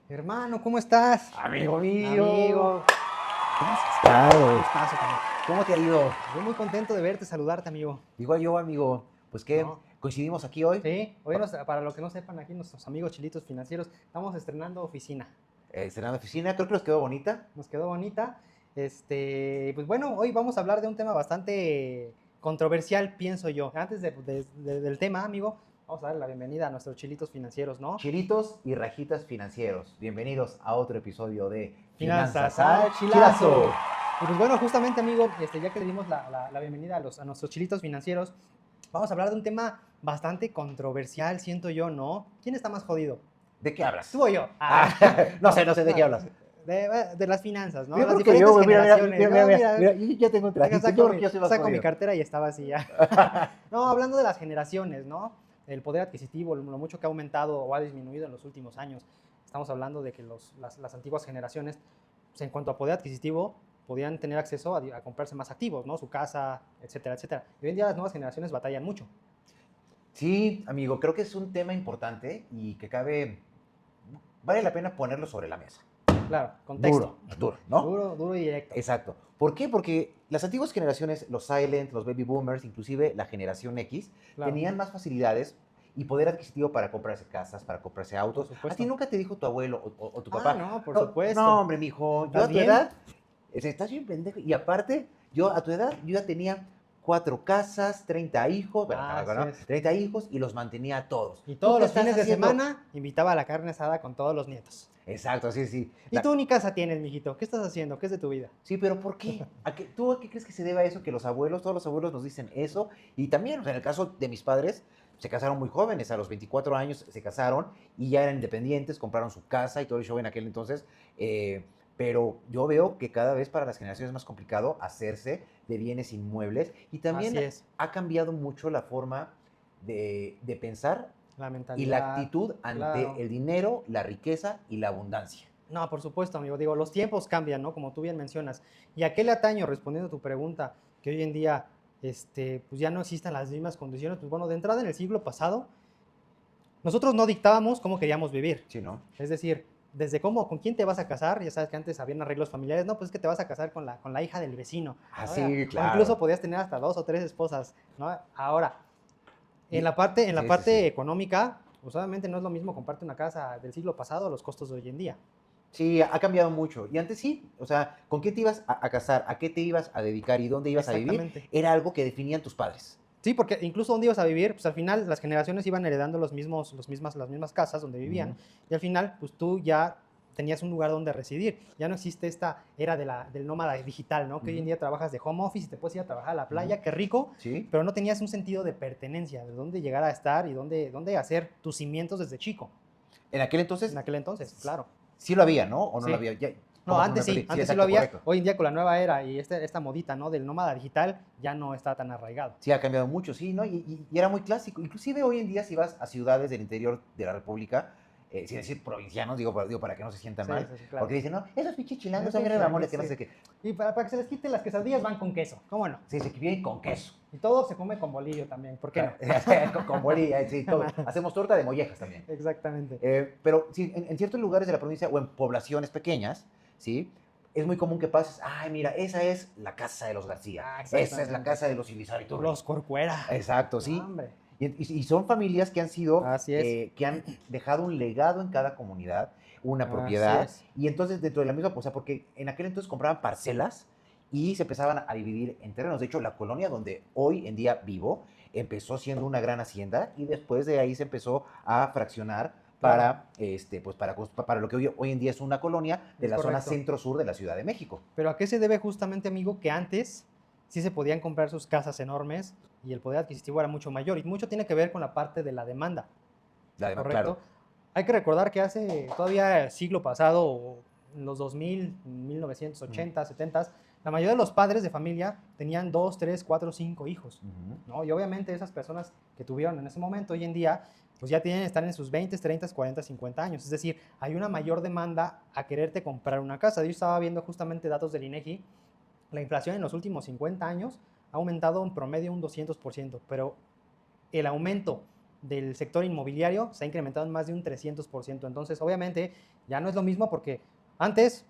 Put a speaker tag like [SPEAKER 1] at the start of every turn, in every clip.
[SPEAKER 1] Hermano, ¿cómo estás?
[SPEAKER 2] Amigo mío,
[SPEAKER 1] Amigo,
[SPEAKER 2] ¿cómo has estado?
[SPEAKER 1] gustazo, cabrón.
[SPEAKER 2] ¿Cómo te ha ido?
[SPEAKER 1] Yo muy contento de verte, saludarte, amigo.
[SPEAKER 2] Igual yo, amigo, pues que
[SPEAKER 1] ¿No?
[SPEAKER 2] coincidimos aquí hoy.
[SPEAKER 1] Sí, para lo que no sepan, aquí nuestros amigos chilitos financieros, estamos estrenando oficina.
[SPEAKER 2] Estrenando oficina, creo que nos quedó bonita.
[SPEAKER 1] Nos quedó bonita. Pues bueno, hoy vamos a hablar de un tema bastante controversial, pienso yo. Antes del tema, amigo, vamos a dar la bienvenida a nuestros chilitos financieros, ¿no?
[SPEAKER 2] Chilitos y rajitas financieros. Bienvenidos a otro episodio de
[SPEAKER 1] Finanzas
[SPEAKER 2] Finanzas
[SPEAKER 1] al
[SPEAKER 2] al
[SPEAKER 1] Chilazo.
[SPEAKER 2] Chilazo.
[SPEAKER 1] Y pues bueno, justamente, amigo, ya que le dimos la bienvenida a nuestros chilitos financieros, vamos a hablar de un tema bastante controversial, siento yo, ¿no? ¿Quién está más jodido?
[SPEAKER 2] ¿De qué hablas?
[SPEAKER 1] ¿Tú o yo?
[SPEAKER 2] No sé de qué hablas.
[SPEAKER 1] De las finanzas, ¿no?
[SPEAKER 2] Yo
[SPEAKER 1] Las
[SPEAKER 2] creo que
[SPEAKER 1] diferentes
[SPEAKER 2] yo, güey,
[SPEAKER 1] generaciones.
[SPEAKER 2] mira, yo ya tengo un trajito, yo
[SPEAKER 1] Saco
[SPEAKER 2] creo que yo soy más
[SPEAKER 1] saco mi
[SPEAKER 2] jodido.
[SPEAKER 1] cartera y estaba así ya. No, hablando de las generaciones, ¿no? El poder adquisitivo, lo mucho que ha aumentado o ha disminuido en los últimos años. Estamos hablando de que las antiguas generaciones, pues, en cuanto a poder adquisitivo, podían tener acceso a comprarse más activos, ¿no? Su casa, etcétera, etcétera. Y hoy en día las nuevas generaciones batallan mucho.
[SPEAKER 2] Sí, amigo, creo que es un tema importante y que vale la pena ponerlo sobre la mesa.
[SPEAKER 1] Claro, contexto.
[SPEAKER 2] Duro, ¿no?
[SPEAKER 1] Duro y directo.
[SPEAKER 2] Exacto. ¿Por qué? Porque las antiguas generaciones, los silent, los baby boomers, inclusive la generación X,
[SPEAKER 1] Claro.
[SPEAKER 2] tenían más facilidades y poder adquisitivo para comprarse casas, para comprarse autos.
[SPEAKER 1] Por supuesto.
[SPEAKER 2] ¿A ti nunca te dijo tu abuelo o tu
[SPEAKER 1] Ah,
[SPEAKER 2] papá?
[SPEAKER 1] no, por
[SPEAKER 2] No,
[SPEAKER 1] supuesto.
[SPEAKER 2] no, hombre, mijo, yo
[SPEAKER 1] ¿Estás
[SPEAKER 2] a tu
[SPEAKER 1] bien?
[SPEAKER 2] edad, estás bien pendejo. Y aparte, yo a tu edad, yo ya tenía 4 casas, 30 hijos, bueno,
[SPEAKER 1] Ah,
[SPEAKER 2] ¿no?
[SPEAKER 1] así es.
[SPEAKER 2] 30 hijos y los mantenía a todos.
[SPEAKER 1] Y
[SPEAKER 2] ¿Tú
[SPEAKER 1] todos
[SPEAKER 2] qué
[SPEAKER 1] los
[SPEAKER 2] estás
[SPEAKER 1] fines de
[SPEAKER 2] haciendo?
[SPEAKER 1] semana invitaba a la carne asada con todos los nietos.
[SPEAKER 2] Exacto, sí, sí.
[SPEAKER 1] Y tú ni casa tienes, mijito. ¿Qué estás haciendo? ¿Qué es de tu vida?
[SPEAKER 2] Sí, pero ¿por qué? ¿Tú a qué crees que se deba a eso? Que los abuelos, todos los abuelos nos dicen eso. Y también, o sea, en el caso de mis padres, se casaron muy jóvenes, a los 24 años se casaron y ya eran independientes, compraron su casa y todo el show en aquel entonces. Pero yo veo que cada vez para las generaciones es más complicado hacerse de bienes inmuebles y también
[SPEAKER 1] Así es.
[SPEAKER 2] ha cambiado mucho la forma de pensar
[SPEAKER 1] La
[SPEAKER 2] y
[SPEAKER 1] mentalidad.
[SPEAKER 2] la actitud ante
[SPEAKER 1] Claro.
[SPEAKER 2] el dinero, la riqueza y la abundancia.
[SPEAKER 1] No, por supuesto, amigo. Digo, los tiempos cambian, ¿no? Como tú bien mencionas. ¿Y a qué le ataño, respondiendo a tu pregunta, que hoy en día, pues ya no existen las mismas condiciones? Pues bueno, de entrada en el siglo pasado, nosotros no dictábamos cómo queríamos vivir.
[SPEAKER 2] Sí, ¿no?
[SPEAKER 1] Es decir, desde cómo, con quién te vas a casar, ya sabes que antes habían arreglos familiares, no, pues es que te vas a casar con la hija del vecino.
[SPEAKER 2] Ah,
[SPEAKER 1] ¿no?
[SPEAKER 2] sí,
[SPEAKER 1] O
[SPEAKER 2] claro.
[SPEAKER 1] incluso podías tener hasta 2 o 3 esposas, ¿no? Ahora, en la
[SPEAKER 2] Sí,
[SPEAKER 1] parte
[SPEAKER 2] sí.
[SPEAKER 1] económica, pues obviamente no es lo mismo comprarte una casa del siglo pasado a los costos de hoy en día.
[SPEAKER 2] Sí, ha cambiado mucho. Y antes sí, o sea, ¿con qué te ibas a casar? ¿A qué te ibas a dedicar? ¿Y dónde ibas a vivir?
[SPEAKER 1] Exactamente.
[SPEAKER 2] Era algo que definían tus padres.
[SPEAKER 1] Sí, porque incluso donde ibas a vivir, pues al final las generaciones iban heredando las mismas casas donde vivían,
[SPEAKER 2] Ujú.
[SPEAKER 1] y al final, pues tú ya tenías un lugar donde residir. Ya no existe esta era del nómada digital, ¿no? Que hoy en
[SPEAKER 2] Ujú.
[SPEAKER 1] día trabajas de home office y te puedes ir a trabajar a la playa,
[SPEAKER 2] Ujú.
[SPEAKER 1] qué rico,
[SPEAKER 2] Sí.
[SPEAKER 1] pero no tenías un sentido de pertenencia, de dónde llegar a estar y dónde hacer tus cimientos desde chico.
[SPEAKER 2] En aquel entonces
[SPEAKER 1] En aquel entonces, claro.
[SPEAKER 2] sí lo había, ¿no? ¿O no
[SPEAKER 1] Sí.
[SPEAKER 2] lo había?
[SPEAKER 1] No,
[SPEAKER 2] ¿Cómo me
[SPEAKER 1] antes
[SPEAKER 2] perdí?
[SPEAKER 1] sí, antes sí
[SPEAKER 2] exacto,
[SPEAKER 1] lo había.
[SPEAKER 2] correcto.
[SPEAKER 1] Hoy en día con la nueva era y esta modita, ¿no? Del nómada digital ya no está tan arraigado.
[SPEAKER 2] Sí, ha cambiado mucho, sí, ¿no? Y era muy clásico. Inclusive hoy en día si vas a ciudades del interior de la República, sin decir provincianos, digo para que no se sientan
[SPEAKER 1] Sí,
[SPEAKER 2] mal,
[SPEAKER 1] sí, claro.
[SPEAKER 2] porque dicen, no, esos pinches chilangos
[SPEAKER 1] Sí,
[SPEAKER 2] son bien mamones, que no
[SPEAKER 1] sí.
[SPEAKER 2] sé qué.
[SPEAKER 1] Y para que se les quite las quesadillas van con queso, ¿cómo no?
[SPEAKER 2] Sí, se vienen con queso.
[SPEAKER 1] Y todo se come con bolillo también, ¿por qué no?
[SPEAKER 2] con bolilla, sí, todo. Hacemos torta de mollejas también.
[SPEAKER 1] Exactamente.
[SPEAKER 2] Pero sí, en ciertos lugares de la provincia o en poblaciones pequeñas, ¿sí? Es muy común que pases, ay, mira, esa es la casa de los García,
[SPEAKER 1] Ah,
[SPEAKER 2] esa es la
[SPEAKER 1] exactamente.
[SPEAKER 2] casa de los Irizarriturri.
[SPEAKER 1] Los Corcuera.
[SPEAKER 2] Exacto,
[SPEAKER 1] No,
[SPEAKER 2] sí.
[SPEAKER 1] hombre.
[SPEAKER 2] Y son familias que han sido,
[SPEAKER 1] Así es.
[SPEAKER 2] que han dejado un legado en cada comunidad, una
[SPEAKER 1] Así
[SPEAKER 2] propiedad,
[SPEAKER 1] es.
[SPEAKER 2] y entonces dentro de la misma, o sea, porque en aquel entonces compraban parcelas y se empezaban a dividir en terrenos. De hecho, la colonia donde hoy en día vivo empezó siendo una gran hacienda y después de ahí se empezó a fraccionar
[SPEAKER 1] Claro.
[SPEAKER 2] para lo que hoy en día es una colonia de
[SPEAKER 1] Es
[SPEAKER 2] la zona
[SPEAKER 1] correcto.
[SPEAKER 2] centro-sur de la Ciudad de México.
[SPEAKER 1] Pero ¿a qué se debe justamente, amigo, que antes sí se podían comprar sus casas enormes y el poder adquisitivo era mucho mayor? Y mucho tiene que ver con la parte de la demanda, ¿correcto?
[SPEAKER 2] Claro.
[SPEAKER 1] Hay que recordar que hace todavía siglo pasado, en los 2000, 1980, 70, la mayoría de los padres de familia tenían 2, 3, 4, 5 hijos,
[SPEAKER 2] Ujú.
[SPEAKER 1] ¿no? Y obviamente esas personas que tuvieron en ese momento, hoy en día, pues ya están en sus 20, 30, 40, 50 años. Es decir, hay una mayor demanda a quererte comprar una casa. Yo estaba viendo justamente datos del INEGI. La inflación en los últimos 50 años ha aumentado en promedio un 200%, pero el aumento del sector inmobiliario se ha incrementado en más de un 300%. Entonces, obviamente, ya no es lo mismo porque antes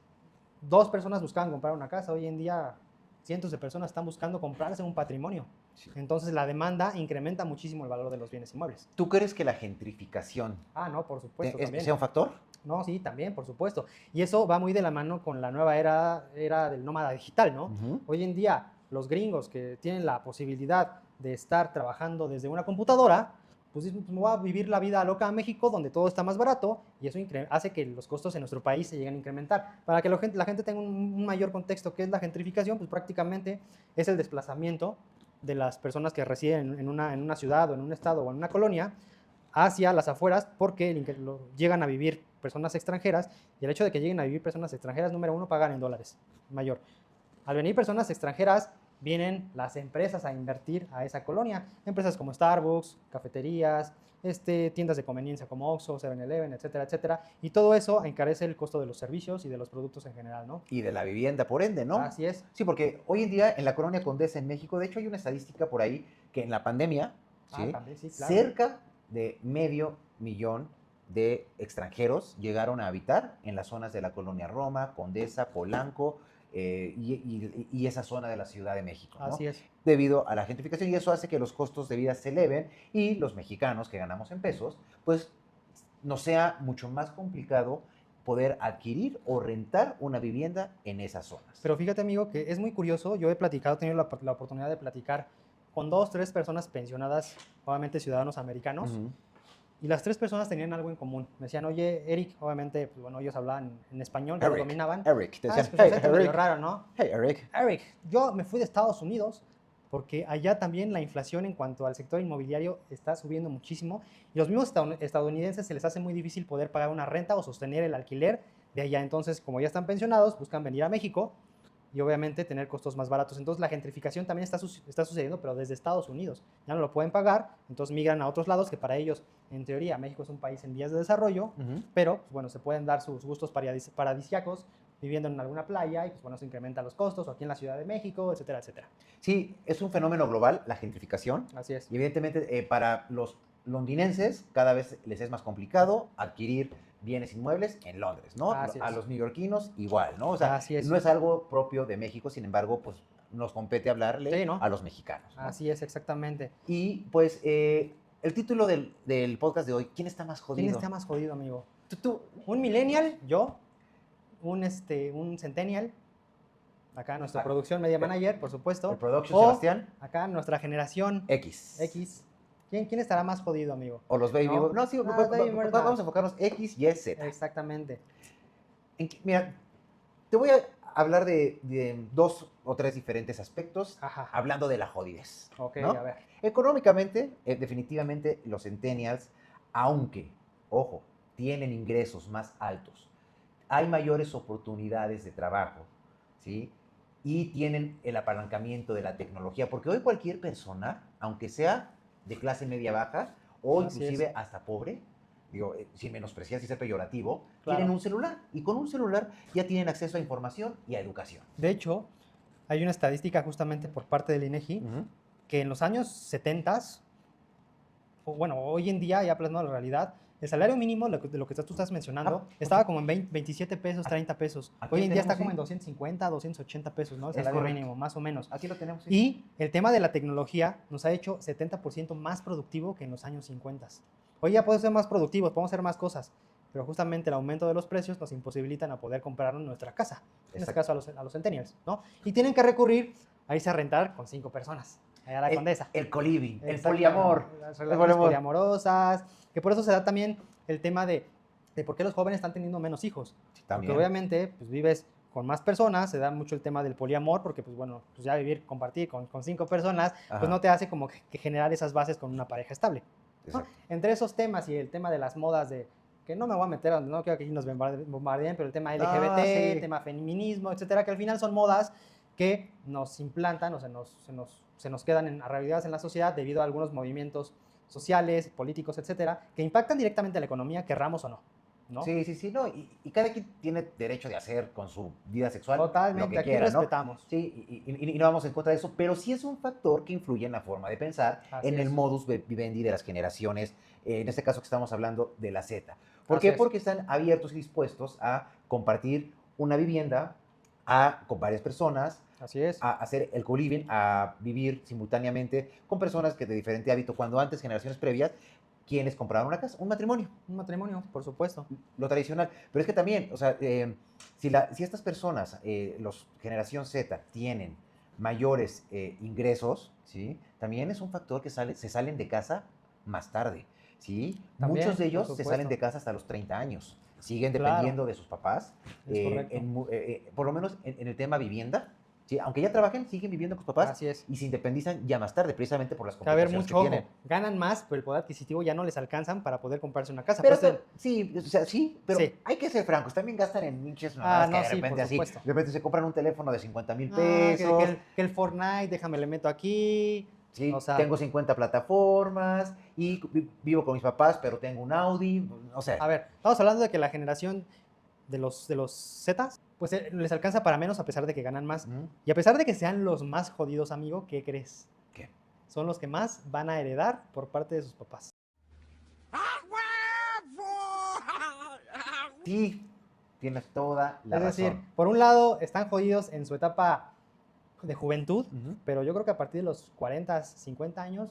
[SPEAKER 1] 2 personas buscaban comprar una casa, hoy en día cientos de personas están buscando comprarse un patrimonio.
[SPEAKER 2] Sí.
[SPEAKER 1] Entonces, la demanda incrementa muchísimo el valor de los bienes inmuebles.
[SPEAKER 2] ¿Tú crees que la gentrificación
[SPEAKER 1] Ah, no, por supuesto, también.
[SPEAKER 2] sea un factor?
[SPEAKER 1] No, sí, también, por supuesto. Y eso va muy de la mano con la nueva era del nómada digital, ¿no?
[SPEAKER 2] Ujú.
[SPEAKER 1] Hoy en día, los gringos que tienen la posibilidad de estar trabajando desde una computadora, pues dicen, pues me voy a vivir la vida loca a México, donde todo está más barato, y eso hace que los costos en nuestro país se lleguen a incrementar. Para que la gente tenga un mayor contexto, ¿qué es la gentrificación? Pues prácticamente es el desplazamiento de las personas que residen en una ciudad o en un estado o en una colonia hacia las afueras porque llegan a vivir personas extranjeras, y el hecho de que lleguen a vivir personas extranjeras, número uno, pagan en dólares, mayor. Al venir personas extranjeras, vienen las empresas a invertir a esa colonia. Empresas como Starbucks, cafeterías, tiendas de conveniencia como Oxxo, 7-Eleven, etcétera, etcétera. Y todo eso encarece el costo de los servicios y de los productos en general, ¿no?
[SPEAKER 2] Y de la vivienda, por ende, ¿no?
[SPEAKER 1] Así es.
[SPEAKER 2] Sí, porque hoy en día en la colonia Condesa en México, de hecho hay una estadística por ahí que en la pandemia, ¿sí?
[SPEAKER 1] También, sí, claro.
[SPEAKER 2] Cerca de 500,000 de extranjeros llegaron a habitar en las zonas de la colonia Roma, Condesa, Polanco y esa zona de la Ciudad de México, ¿no?
[SPEAKER 1] Así es.
[SPEAKER 2] Debido a la gentrificación, y eso hace que los costos de vida se eleven y los mexicanos que ganamos en pesos, pues nos sea mucho más complicado poder adquirir o rentar una vivienda en esas zonas.
[SPEAKER 1] Pero fíjate, amigo, que es muy curioso. Yo he tenido la oportunidad de platicar con 2, 3 personas pensionadas, obviamente ciudadanos americanos, y las 3 personas tenían algo en común. Me decían, oye, Eric, obviamente, pues bueno, ellos hablaban en español, ya lo dominaban.
[SPEAKER 2] Eric, te decían,
[SPEAKER 1] Es que su
[SPEAKER 2] hey,
[SPEAKER 1] acento es medio
[SPEAKER 2] Eric,
[SPEAKER 1] raro, ¿no?
[SPEAKER 2] hey, Eric.
[SPEAKER 1] Eric, yo me fui de Estados Unidos porque allá también la inflación en cuanto al sector inmobiliario está subiendo muchísimo, y los mismos estadounidenses se les hace muy difícil poder pagar una renta o sostener el alquiler de allá. Entonces, como ya están pensionados, buscan venir a México y obviamente tener costos más baratos. Entonces, la gentrificación también está sucediendo, pero desde Estados Unidos. Ya no lo pueden pagar, entonces migran a otros lados que para ellos, en teoría, México es un país en vías de desarrollo, pero pues, bueno, se pueden dar sus gustos paradisíacos viviendo en alguna playa, y pues bueno, se incrementan los costos, o aquí en la Ciudad de México, etcétera, etcétera.
[SPEAKER 2] Sí, es un fenómeno global, la gentrificación.
[SPEAKER 1] Así es.
[SPEAKER 2] Y evidentemente, para los londinenses, cada vez les es más complicado adquirir bienes inmuebles en Londres, ¿no?
[SPEAKER 1] Así
[SPEAKER 2] A
[SPEAKER 1] es.
[SPEAKER 2] los neoyorquinos igual, ¿no? O sea,
[SPEAKER 1] Así es.
[SPEAKER 2] no es algo propio de México, sin embargo, pues nos compete hablarle
[SPEAKER 1] Sí, ¿no?
[SPEAKER 2] a los mexicanos, ¿no?
[SPEAKER 1] Así es, exactamente.
[SPEAKER 2] Y pues el título del podcast de hoy, ¿quién está más jodido?
[SPEAKER 1] ¿Quién está más jodido, amigo?
[SPEAKER 2] Tú,
[SPEAKER 1] ¿Un millennial? ¿Yo? ¿Un centennial? Acá nuestra producción Media Manager, por supuesto.
[SPEAKER 2] el production,
[SPEAKER 1] O
[SPEAKER 2] Sebastián,
[SPEAKER 1] acá nuestra generación
[SPEAKER 2] X.
[SPEAKER 1] X. ¿Quién estará más jodido, amigo?
[SPEAKER 2] O los baby
[SPEAKER 1] No.
[SPEAKER 2] boomers. No, sí,
[SPEAKER 1] Baby boomers,
[SPEAKER 2] vamos a enfocarnos X, Y, Z.
[SPEAKER 1] Exactamente.
[SPEAKER 2] Mira, te voy a hablar de 2 o 3 diferentes aspectos,
[SPEAKER 1] Ajá.
[SPEAKER 2] hablando de la jodidez.
[SPEAKER 1] Ok,
[SPEAKER 2] ¿no?
[SPEAKER 1] a ver.
[SPEAKER 2] Económicamente, definitivamente los centennials, aunque, ojo, tienen ingresos más altos, hay mayores oportunidades de trabajo, ¿sí? Y tienen el apalancamiento de la tecnología, porque hoy cualquier persona, aunque sea de clase media baja o
[SPEAKER 1] Así
[SPEAKER 2] inclusive
[SPEAKER 1] es.
[SPEAKER 2] hasta pobre, digo, sin menospreciar, sin ser peyorativo,
[SPEAKER 1] Claro.
[SPEAKER 2] tienen un celular, y con un celular ya tienen acceso a información y a educación.
[SPEAKER 1] De hecho, hay una estadística justamente por parte del INEGI que en los años 70, o bueno, hoy en día, ya plasmado la realidad, el salario mínimo, de lo que tú estás mencionando, estaba como en 27 pesos, 30 pesos.
[SPEAKER 2] Aquí
[SPEAKER 1] Hoy
[SPEAKER 2] lo
[SPEAKER 1] en día
[SPEAKER 2] tenemos,
[SPEAKER 1] está como
[SPEAKER 2] sí.
[SPEAKER 1] en 250, 280 pesos, ¿no? El
[SPEAKER 2] Es
[SPEAKER 1] salario
[SPEAKER 2] correcto.
[SPEAKER 1] mínimo, más o menos.
[SPEAKER 2] Aquí lo tenemos. Sí.
[SPEAKER 1] Y el tema de la tecnología nos ha hecho 70% más productivo que en los años 50. Hoy ya podemos ser más productivos, podemos hacer más cosas, pero justamente el aumento de los precios nos imposibilitan a poder comprarnos nuestra casa, en este
[SPEAKER 2] Exacto.
[SPEAKER 1] caso a los centennials, ¿no? Y tienen que recurrir a irse a rentar con 5 personas, allá a la Condesa.
[SPEAKER 2] El coliving, el
[SPEAKER 1] Exacto,
[SPEAKER 2] poliamor.
[SPEAKER 1] Las
[SPEAKER 2] el
[SPEAKER 1] relaciones
[SPEAKER 2] poliamor.
[SPEAKER 1] poliamorosas, que por eso se da también el tema de por qué los jóvenes están teniendo menos hijos.
[SPEAKER 2] También.
[SPEAKER 1] Porque obviamente pues, vives con más personas, se da mucho el tema del poliamor, porque pues bueno, pues ya compartir con 5 personas,
[SPEAKER 2] Ajá.
[SPEAKER 1] pues no te hace como que generar esas bases con una pareja estable, ¿no?
[SPEAKER 2] Exacto.
[SPEAKER 1] Entre esos temas y el tema de las modas de, que no me voy a meter, no quiero que aquí nos bombardeen, pero el tema LGBT,
[SPEAKER 2] sí.
[SPEAKER 1] tema feminismo, etcétera, que al final son modas que nos implantan o se nos quedan arraigadas en la sociedad debido a algunos movimientos sociales, políticos, etcétera, que impactan directamente a la economía, querramos o no. ¿no?
[SPEAKER 2] Sí, sí, sí, no, y cada quien tiene derecho de hacer con su vida sexual lo
[SPEAKER 1] Totalmente,
[SPEAKER 2] que
[SPEAKER 1] aquí
[SPEAKER 2] quiera, ¿no?
[SPEAKER 1] respetamos.
[SPEAKER 2] Sí, y no vamos en contra de eso, pero sí es un factor que influye en la forma de pensar,
[SPEAKER 1] Así
[SPEAKER 2] en el
[SPEAKER 1] es,
[SPEAKER 2] modus vivendi de las generaciones, en este caso que estamos hablando de la Z. ¿Por
[SPEAKER 1] así
[SPEAKER 2] qué?
[SPEAKER 1] es,
[SPEAKER 2] Porque están abiertos y dispuestos a compartir una vivienda con varias personas,
[SPEAKER 1] así es.
[SPEAKER 2] a hacer el co-living, a vivir simultáneamente con personas que de diferente hábito, cuando antes, generaciones previas, quienes compraban una casa, un matrimonio,
[SPEAKER 1] Un matrimonio, por supuesto.
[SPEAKER 2] lo tradicional. Pero es que también, o sea, si estas personas, los generación Z, tienen mayores ingresos, ¿sí? También es un factor que se salen de casa más tarde, ¿sí? Muchos
[SPEAKER 1] También,
[SPEAKER 2] de
[SPEAKER 1] por
[SPEAKER 2] ellos se salen
[SPEAKER 1] supuesto.
[SPEAKER 2] de casa hasta los 30 años, siguen
[SPEAKER 1] Claro,
[SPEAKER 2] dependiendo de sus papás,
[SPEAKER 1] es correcto.
[SPEAKER 2] por lo menos en el tema vivienda, ¿sí? Aunque ya trabajen, siguen viviendo con sus papás
[SPEAKER 1] Así es.
[SPEAKER 2] y se independizan ya más tarde, precisamente por las
[SPEAKER 1] Que a ver,
[SPEAKER 2] complicaciones que
[SPEAKER 1] mucho
[SPEAKER 2] tienen.
[SPEAKER 1] ojo. Ganan más, pero el poder adquisitivo ya no les alcanzan para poder comprarse una casa. Por
[SPEAKER 2] Pero
[SPEAKER 1] eso,
[SPEAKER 2] sí, o sea, sí, pero
[SPEAKER 1] sí.
[SPEAKER 2] hay que ser francos, también gastan en pinches
[SPEAKER 1] Ah,
[SPEAKER 2] mamadas que
[SPEAKER 1] no,
[SPEAKER 2] de
[SPEAKER 1] sí, por
[SPEAKER 2] repente así, de
[SPEAKER 1] supuesto.
[SPEAKER 2] repente se compran un teléfono de 50,000
[SPEAKER 1] Ah,
[SPEAKER 2] pesos,
[SPEAKER 1] que el Fortnite, déjame le meto aquí. O
[SPEAKER 2] sí,
[SPEAKER 1] sea,
[SPEAKER 2] tengo 50 plataformas y vivo con mis papás, pero tengo un Audi, o
[SPEAKER 1] a
[SPEAKER 2] sea,
[SPEAKER 1] ver, estamos hablando de que la generación de los Zetas, pues les alcanza para menos a pesar de que ganan más.
[SPEAKER 2] ¿mm?
[SPEAKER 1] Y a pesar de que sean los más jodidos, amigo, ¿qué crees?
[SPEAKER 2] ¿Qué?
[SPEAKER 1] Son los que más van a heredar por parte de sus papás.
[SPEAKER 2] Sí, tienes toda la
[SPEAKER 1] Es decir,
[SPEAKER 2] razón.
[SPEAKER 1] por un lado, están jodidos en su etapa de juventud,
[SPEAKER 2] Ujú.
[SPEAKER 1] pero yo creo que a partir de los 40, 50 años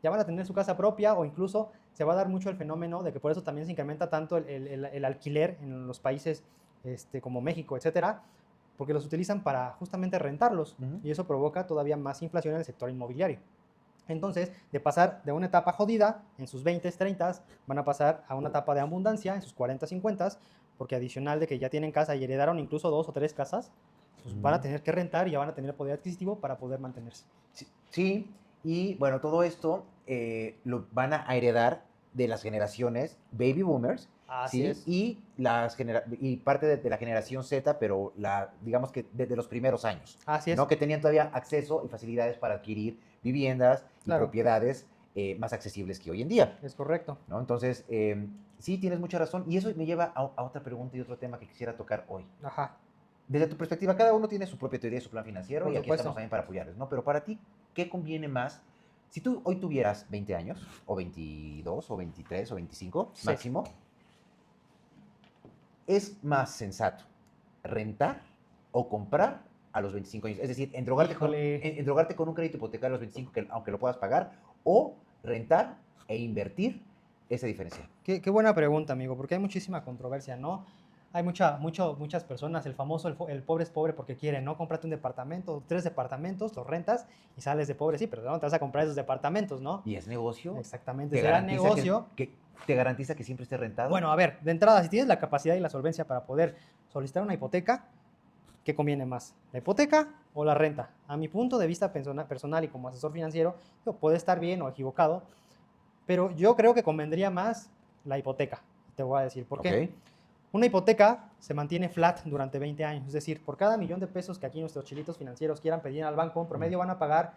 [SPEAKER 1] ya van a tener su casa propia o incluso se va a dar mucho el fenómeno de que por eso también se incrementa tanto el alquiler en los países como México, etcétera, porque los utilizan para justamente rentarlos
[SPEAKER 2] Ujú.
[SPEAKER 1] y eso provoca todavía más inflación en el sector inmobiliario. Entonces, de pasar de una etapa jodida en sus 20, 30, van a pasar a una etapa de abundancia en sus 40, 50, porque adicional de que ya tienen casa y heredaron incluso 2 o 3 casas, pues van a
[SPEAKER 2] Ujú.
[SPEAKER 1] tener que rentar y ya van a tener poder adquisitivo para poder mantenerse.
[SPEAKER 2] Sí, sí, y bueno, todo esto lo van a heredar de las generaciones baby boomers,
[SPEAKER 1] Así
[SPEAKER 2] ¿sí?
[SPEAKER 1] es.
[SPEAKER 2] Y parte de la generación Z, pero digamos que desde los primeros años,
[SPEAKER 1] Así es.
[SPEAKER 2] ¿no? Que tenían todavía acceso y facilidades para adquirir viviendas y
[SPEAKER 1] Claro,
[SPEAKER 2] propiedades más accesibles que hoy en día,
[SPEAKER 1] es correcto.
[SPEAKER 2] ¿no? Entonces, sí, tienes mucha razón. Y eso me lleva a otra pregunta y otro tema que quisiera tocar hoy.
[SPEAKER 1] Ajá,
[SPEAKER 2] Desde tu perspectiva, cada uno tiene su propia teoría y su plan financiero
[SPEAKER 1] por
[SPEAKER 2] y aquí estamos
[SPEAKER 1] supuesto.
[SPEAKER 2] también para apoyarles, ¿no? Pero para ti, ¿qué conviene más? Si tú hoy tuvieras 20 años, o 22, o 23, o 25
[SPEAKER 1] Sí.
[SPEAKER 2] máximo, ¿es más sensato rentar o comprar a los 25 años? Es decir,
[SPEAKER 1] Híjole.
[SPEAKER 2] endrogarte con un crédito hipotecario a los 25, aunque lo puedas pagar, o rentar e invertir esa diferencia.
[SPEAKER 1] Qué buena pregunta, amigo, porque hay muchísima controversia, ¿no? Hay muchas personas, el famoso, el pobre es pobre porque quiere, ¿no? Cómprate un departamento, 3 departamentos, los rentas y sales de pobre, sí, pero ¿de dónde te vas a comprar esos departamentos, no?
[SPEAKER 2] ¿Y es negocio?
[SPEAKER 1] Exactamente,
[SPEAKER 2] ¿Te
[SPEAKER 1] será
[SPEAKER 2] garantiza
[SPEAKER 1] negocio.
[SPEAKER 2] te garantiza que siempre esté rentado?
[SPEAKER 1] Bueno, a ver, de entrada, si tienes la capacidad y la solvencia para poder solicitar una hipoteca, ¿qué conviene más? ¿La hipoteca o la renta? A mi punto de vista personal y como asesor financiero, puede estar bien o equivocado, pero yo creo que convendría más la hipoteca. Te voy a decir por qué.
[SPEAKER 2] Ok.
[SPEAKER 1] Una hipoteca se mantiene flat durante 20 años, es decir, por cada millón de pesos que aquí nuestros chilitos financieros quieran pedir al banco, en promedio van a pagar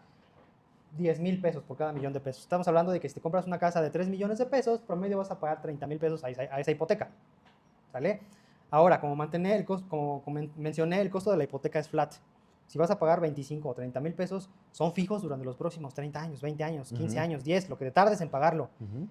[SPEAKER 1] 10,000 pesos por cada millón de pesos. Estamos hablando de que si te compras una casa de 3 millones de pesos, promedio vas a pagar 30,000 pesos a esa hipoteca. ¿Sale? Ahora, como mencioné, el costo de la hipoteca es flat. Si vas a pagar 25 o 30,000 pesos, son fijos durante los próximos 30 años, 20 años, 15
[SPEAKER 2] Ujú.
[SPEAKER 1] años, 10, lo que te tardes en pagarlo.
[SPEAKER 2] Ujú.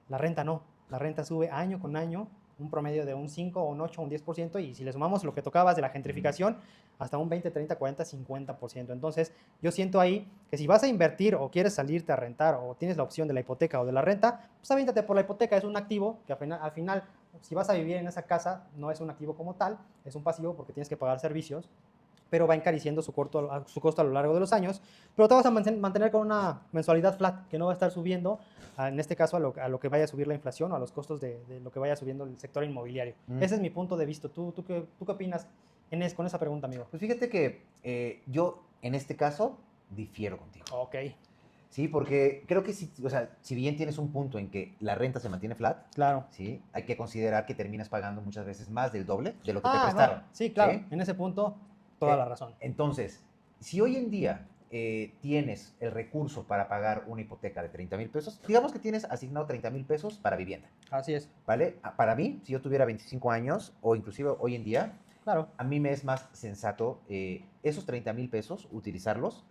[SPEAKER 1] La renta no. La renta sube año con año, un promedio de un 5, un 8, un 10%, y si le sumamos lo que tocabas de la gentrificación, hasta un 20, 30, 40, 50%. Entonces, yo siento ahí que si vas a invertir o quieres salirte a rentar o tienes la opción de la hipoteca o de la renta, pues aviéntate por la hipoteca. Es un activo que al final, si vas a vivir en esa casa, no es un activo como tal, es un pasivo porque tienes que pagar servicios, pero va encareciendo su costo a lo largo de los años, pero te vas a mantener con una mensualidad flat, que no va a estar subiendo, en este caso a lo que vaya a subir la inflación o a los costos de lo que vaya subiendo el sector inmobiliario. Ese es mi punto de vista. ¿Tú qué opinas con esa pregunta, amigo?
[SPEAKER 2] Pues fíjate que yo en este caso difiero contigo.
[SPEAKER 1] Ok,
[SPEAKER 2] Sí, porque creo que o sea, si bien tienes un punto en que la renta se mantiene flat,
[SPEAKER 1] claro.
[SPEAKER 2] sí, hay que considerar que terminas pagando muchas veces más del doble de lo que te
[SPEAKER 1] Ah,
[SPEAKER 2] prestaron.
[SPEAKER 1] no, sí, claro,
[SPEAKER 2] ¿Sí?
[SPEAKER 1] en ese punto, toda la razón.
[SPEAKER 2] Entonces, si hoy en día tienes el recurso para pagar una hipoteca de 30,000 pesos, digamos que tienes asignado 30,000 pesos para vivienda,
[SPEAKER 1] Así es,
[SPEAKER 2] ¿vale? Para mí, si yo tuviera 25 años o inclusive hoy en día,
[SPEAKER 1] claro.
[SPEAKER 2] a mí me es más sensato esos 30,000 pesos, utilizarlos.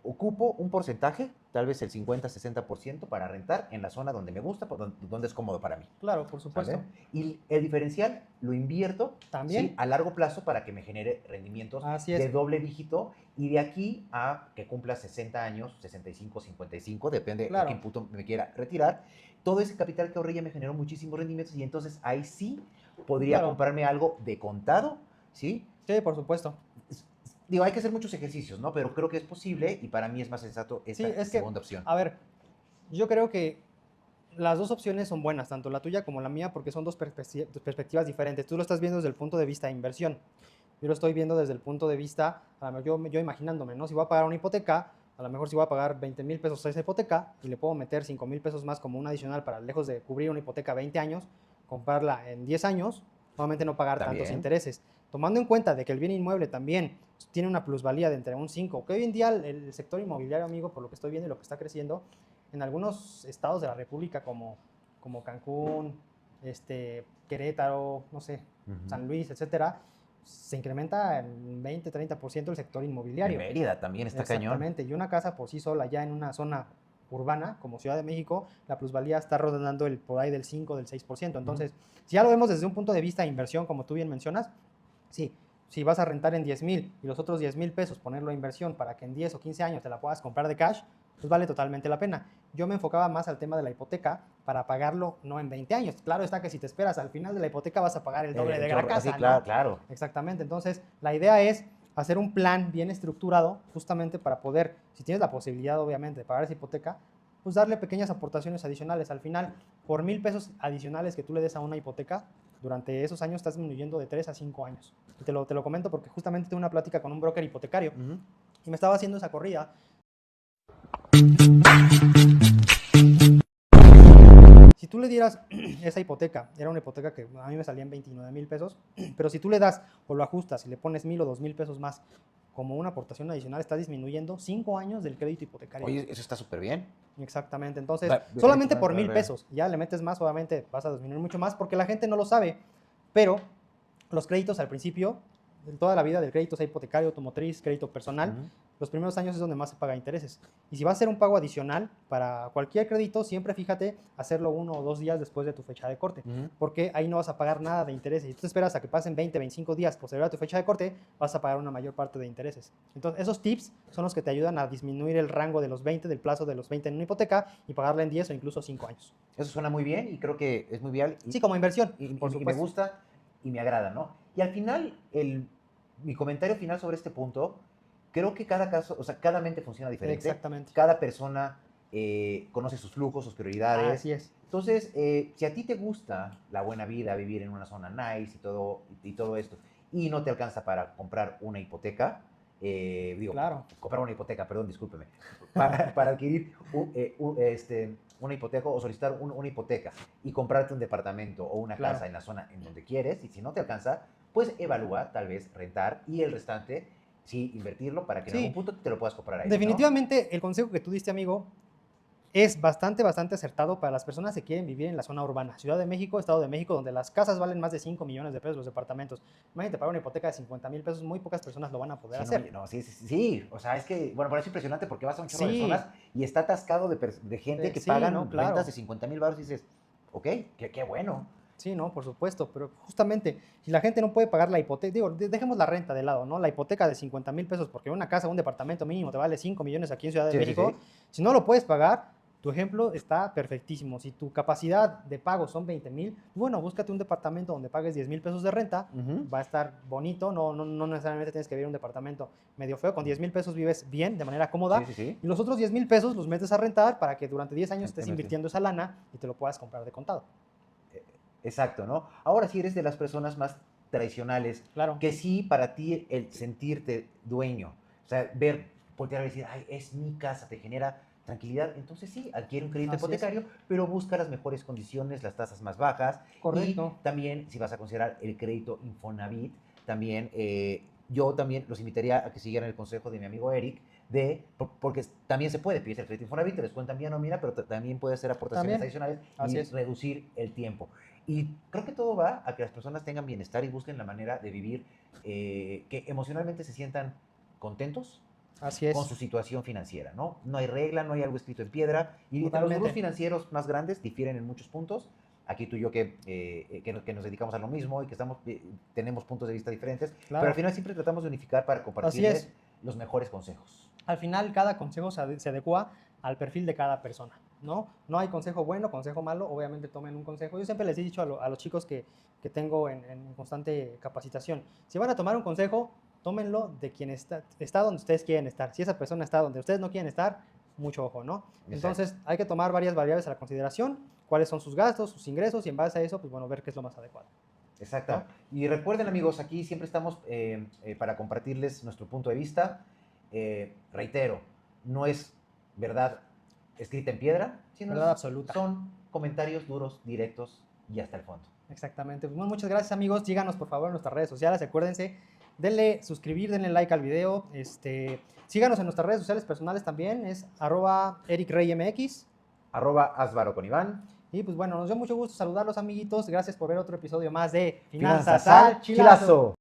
[SPEAKER 2] Ocupo un porcentaje, tal vez el 50-60% para rentar en la zona donde me gusta, donde es cómodo para mí.
[SPEAKER 1] Claro, por
[SPEAKER 2] ¿Sale?
[SPEAKER 1] supuesto.
[SPEAKER 2] Y el diferencial lo invierto
[SPEAKER 1] También.
[SPEAKER 2] ¿sí? a largo plazo para que me genere rendimientos
[SPEAKER 1] Así
[SPEAKER 2] de
[SPEAKER 1] es.
[SPEAKER 2] doble dígito y de aquí a que cumpla 60 años, 65, 55, depende de
[SPEAKER 1] Claro.
[SPEAKER 2] qué punto me quiera retirar. Todo ese capital que ahorré ya me generó muchísimos rendimientos y entonces ahí sí podría
[SPEAKER 1] Claro.
[SPEAKER 2] comprarme algo de contado, ¿sí?
[SPEAKER 1] Sí, por supuesto.
[SPEAKER 2] Digo, hay que hacer muchos ejercicios, ¿no? Pero creo que es posible y para mí es más sensato esta
[SPEAKER 1] Sí, es que,
[SPEAKER 2] segunda opción.
[SPEAKER 1] a ver, yo creo que las dos opciones son buenas, tanto la tuya como la mía, porque son dos perspectivas diferentes. Tú lo estás viendo desde el punto de vista de inversión. Yo lo estoy viendo desde el punto de vista, a lo mejor yo imaginándome, ¿no? Si voy a pagar una hipoteca, a lo mejor si voy a pagar 20,000 pesos a esa hipoteca y le puedo meter 5,000 pesos más como un adicional para, lejos de cubrir una hipoteca 20 años, comprarla en 10 años, obviamente no pagar tantos
[SPEAKER 2] También.
[SPEAKER 1] intereses. Tomando en cuenta de que el bien inmueble también tiene una plusvalía de entre un 5, que hoy en día el sector inmobiliario, amigo, por lo que estoy viendo y lo que está creciendo, en algunos estados de la República como Cancún, Querétaro, no sé, San Luis, etcétera, se incrementa en 20-30% el sector
[SPEAKER 2] En
[SPEAKER 1] inmobiliario.
[SPEAKER 2] Mérida también está cañón.
[SPEAKER 1] Exactamente, y una casa por sí sola ya en una zona urbana como Ciudad de México, la plusvalía está rondando por ahí del 5, del 6%. Entonces, si ya lo vemos desde un punto de vista de inversión, como tú bien mencionas, sí, si vas a rentar en 10,000 y los otros 10,000 pesos ponerlo a inversión para que en 10 o 15 años te la puedas comprar de cash, pues vale totalmente la pena. Yo me enfocaba más al tema de la hipoteca para pagarlo no en 20 años. Claro está que si te esperas al final de la hipoteca vas a pagar el doble de la casa,
[SPEAKER 2] sí, claro,
[SPEAKER 1] ¿no?
[SPEAKER 2] claro.
[SPEAKER 1] Exactamente. Entonces, la idea es hacer un plan bien estructurado justamente para poder, si tienes la posibilidad obviamente de pagar esa hipoteca, pues darle pequeñas aportaciones adicionales. Al final, por 1,000 pesos adicionales que tú le des a una hipoteca, durante esos años estás disminuyendo de 3 a 5 años. Y te lo comento porque justamente tuve una plática con un broker hipotecario y me estaba haciendo esa corrida. Si tú le dieras esa hipoteca, era una hipoteca que a mí me salía en 29,000 pesos, pero si tú le das o lo ajustas y le pones 1,000 o 2,000 pesos más como una aportación adicional, estás disminuyendo 5 años del crédito hipotecario.
[SPEAKER 2] Oye, eso está súper bien.
[SPEAKER 1] Exactamente, entonces solamente por 1,000 pesos, ya le metes más, obviamente vas a disminuir mucho más porque la gente no lo sabe, pero los créditos al principio, en toda la vida del crédito, sea hipotecario, automotriz, crédito personal, los primeros años es donde más se paga intereses. Y si va a ser un pago adicional para cualquier crédito, siempre fíjate hacerlo 1 o 2 días después de tu fecha de corte, porque ahí no vas a pagar nada de intereses. Si tú te esperas a que pasen 20, 25 días posterior a tu fecha de corte, vas a pagar una mayor parte de intereses. Entonces, esos tips son los que te ayudan a disminuir el rango de los 20, del plazo de los 20 en una hipoteca y pagarla en 10 o incluso 5 años.
[SPEAKER 2] Eso suena muy bien y creo que es muy viable.
[SPEAKER 1] Sí, como inversión,
[SPEAKER 2] por supuesto. Y me gusta y me agrada, ¿no? Y al final, mi comentario final sobre este punto, creo que cada caso, o sea, cada mente funciona diferente.
[SPEAKER 1] Exactamente.
[SPEAKER 2] Cada persona conoce sus flujos, sus prioridades.
[SPEAKER 1] Así es.
[SPEAKER 2] Entonces, si a ti te gusta la buena vida, vivir en una zona nice y todo esto, y no te alcanza para comprar una hipoteca,
[SPEAKER 1] claro.
[SPEAKER 2] comprar una hipoteca, perdón, discúlpeme, para adquirir una hipoteca o solicitar una hipoteca y comprarte un departamento o una casa en la zona en donde quieres, y si no te alcanza, pues evalúa tal vez rentar y el restante, sí, invertirlo para que en algún punto te lo puedas comprar ahí.
[SPEAKER 1] Definitivamente, ¿no? El consejo que tú diste, amigo, es bastante acertado para las personas que quieren vivir en la zona urbana. Ciudad de México, Estado de México, donde las casas valen más de 5 millones de pesos, los departamentos. Imagínate, pagar una hipoteca de 50,000 pesos, muy pocas personas lo van a poder hacer.
[SPEAKER 2] Sí, o sea, es que, bueno, parece impresionante porque vas a un chorro de zonas y está atascado de gente que pagan rentas de 50,000 baros y dices, ok, qué bueno.
[SPEAKER 1] Sí, no, por supuesto, pero justamente, si la gente no puede pagar la hipoteca, digo, dejemos la renta de lado, ¿no? La hipoteca de 50,000 pesos, porque una casa, un departamento mínimo te vale 5 millones aquí en Ciudad de México. Si no lo puedes pagar, tu ejemplo está perfectísimo. Si tu capacidad de pago son 20,000, bueno, búscate un departamento donde pagues 10,000 pesos de renta, va a estar bonito, no necesariamente tienes que vivir en un departamento medio feo, con 10,000 pesos vives bien, de manera cómoda, y los otros 10,000 pesos los metes a rentar para que durante 10 años estés invirtiendo esa lana y te lo puedas comprar de contado.
[SPEAKER 2] Exacto, ¿no? Ahora sí eres de las personas más tradicionales, que sí, para ti el sentirte dueño, o sea, voltear y decir, ay, es mi casa, te genera tranquilidad, entonces sí, adquiere un crédito hipotecario, pero busca las mejores condiciones, las tasas más bajas.
[SPEAKER 1] Correcto.
[SPEAKER 2] Y también, si vas a considerar el crédito Infonavit, también yo también los invitaría a que siguieran el consejo de mi amigo Eric, porque también se puede pedir el crédito Infonavit, te descuentan vía nómina, pero también puede hacer aportaciones
[SPEAKER 1] También,
[SPEAKER 2] adicionales
[SPEAKER 1] así
[SPEAKER 2] y
[SPEAKER 1] es.
[SPEAKER 2] reducir el tiempo. Y creo que todo va a que las personas tengan bienestar y busquen la manera de vivir, que emocionalmente se sientan contentos
[SPEAKER 1] Así
[SPEAKER 2] con
[SPEAKER 1] es.
[SPEAKER 2] su situación financiera, ¿no? No hay regla, no hay algo escrito en piedra. Y los
[SPEAKER 1] Totalmente.
[SPEAKER 2] gurús financieros más grandes difieren en muchos puntos. Aquí tú y yo que nos dedicamos a lo mismo y que tenemos puntos de vista diferentes, pero al
[SPEAKER 1] Claro.
[SPEAKER 2] final siempre tratamos de unificar para
[SPEAKER 1] Así
[SPEAKER 2] compartirles
[SPEAKER 1] es.
[SPEAKER 2] los mejores consejos.
[SPEAKER 1] Al final, cada consejo se adecua al perfil de cada persona, ¿no? No hay consejo bueno, consejo malo, obviamente tomen un consejo. Yo siempre les he dicho a los chicos que tengo en constante capacitación, si van a tomar un consejo, tómenlo de quien está donde ustedes quieren estar. Si esa persona está donde ustedes no quieren estar, mucho ojo, ¿no?
[SPEAKER 2] Exacto.
[SPEAKER 1] Entonces, hay que tomar varias variables a la consideración, cuáles son sus gastos, sus ingresos, y en base a eso, pues bueno, ver qué es lo más adecuado.
[SPEAKER 2] Exacto. Y recuerden, amigos, aquí siempre estamos para compartirles nuestro punto de vista. Reitero, no es verdad escrita en piedra, sino
[SPEAKER 1] Verdad absoluta.
[SPEAKER 2] son comentarios duros, directos y hasta el fondo.
[SPEAKER 1] Exactamente. Pues, bueno, muchas gracias, amigos. Síganos, por favor, en nuestras redes sociales. Acuérdense, denle suscribir, denle like al video. Síganos en nuestras redes sociales personales también. Es @ericreymx.
[SPEAKER 2] @Asvaro con Iván.
[SPEAKER 1] Y pues bueno, nos dio mucho gusto saludarlos, amiguitos. Gracias por ver otro episodio más de
[SPEAKER 2] Finanzas al Chilazo.